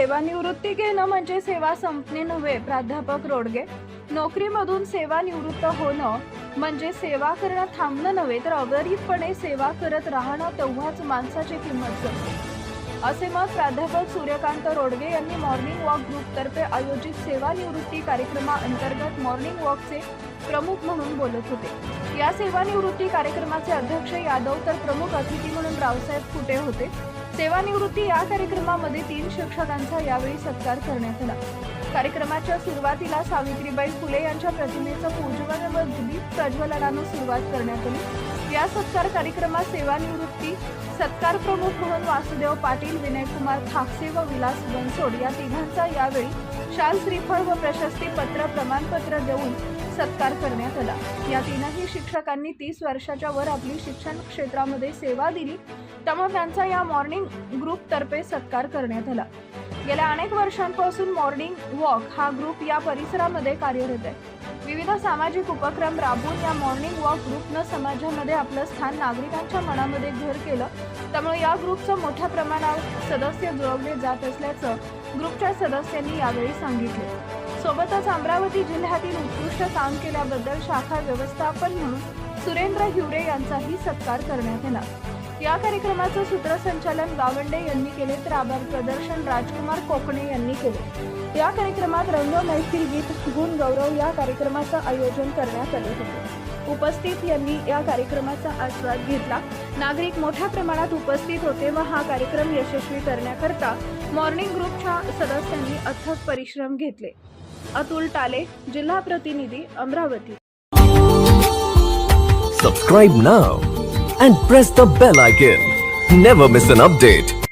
सेवानिवृत्ती घेणं म्हणजे सेवा संपणे नव्हे. प्राध्यापक रोडगे. नोकरीमधून सेवानिवृत्त होणं म्हणजे सेवा करणं थांबणं नव्हे, तर अविरतपणे सेवा करत राहणं, तेव्हाच माणसाची किंमत जमते, असे मत प्राध्यापक सूर्यकांत रोडगे यांनी मॉर्निंग वॉक ग्रुपतर्फे आयोजित सेवानिवृत्ती कार्यक्रमाअंतर्गत मॉर्निंग वॉकचे प्रमुख म्हणून बोलत होते. या सेवानिवृत्ती कार्यक्रमाचे अध्यक्ष यादव तर प्रमुख अतिथी म्हणून रावसाहेब फुटे होते. सेवानिवृत्ती या कार्यक्रमामध्ये 3 शिक्षकांचा यावेळी सत्कार करण्यात आला. कार्यक्रमाच्या सुरुवातीला सावित्रीबाई फुले यांच्या प्रतिमेचं पूजन व दीप प्रज्वलनाने सुरुवात करण्यात आली. या सत्कार कार्यक्रमात सेवानिवृत्ती सत्कार प्रमुख म्हणून वासुदेव पाटील, विनयकुमार थाकसे व विलास बनसोड या तिघांचा यावेळी शाल, श्रीफळ व प्रशस्ती पत्र, प्रमाणपत्र देऊन सत्कार करण्यात आला. या 3ही शिक्षकांनी 30 वर्षाच्या वर आपली शिक्षण क्षेत्रामध्ये सेवा दिली, त्यामुळे त्यांचा या मॉर्निंग ग्रुप तर्फे सत्कार करण्यात आला. गेल्या अनेक वर्षांपासून मॉर्निंग वॉक हा ग्रुप या परिसरामध्ये कार्यरत आहे. विविध सामाजिक उपक्रम राबवून या मॉर्निंग वॉक ग्रुपनं समाजामध्ये आपलं स्थान नागरिकांच्या मनामध्ये घर केलं. त्यामुळे या ग्रुपचं मोठ्या प्रमाणावर सदस्य जुळवले जात असल्याचं ग्रुपच्या सदस्यांनी यावेळी सांगितले. सोबतच अमरावती जिल्ह्यातील उत्कृष्ट काम केल्याबद्दल शाखा व्यवस्थापन म्हणून सुरेंद्र हिवरे यांचाही सत्कार करण्यात आला. या कार्यक्रमाचं सूत्रसंचालन गावंडे यांनी केले, तर आभार प्रदर्शन राजकुमार कोकणे यांनी केले. या कार्यक्रमात रंग मैफिल, गीत, गुण गौरव या कार्यक्रमाचं आयोजन करण्यात आले होते. उपस्थित यांनी या कार्यक्रमाचा आस्वाद घेतला. नागरिक मोठ्या प्रमाणात उपस्थित होते व हा कार्यक्रम यशस्वी करण्याकरता मॉर्निंग ग्रुपच्या सदस्यांनी अथक परिश्रम घेतले. अतुल टाले, जिल्हा प्रतिनिधी, Amravati. Subscribe now and press the bell icon. Never miss an update.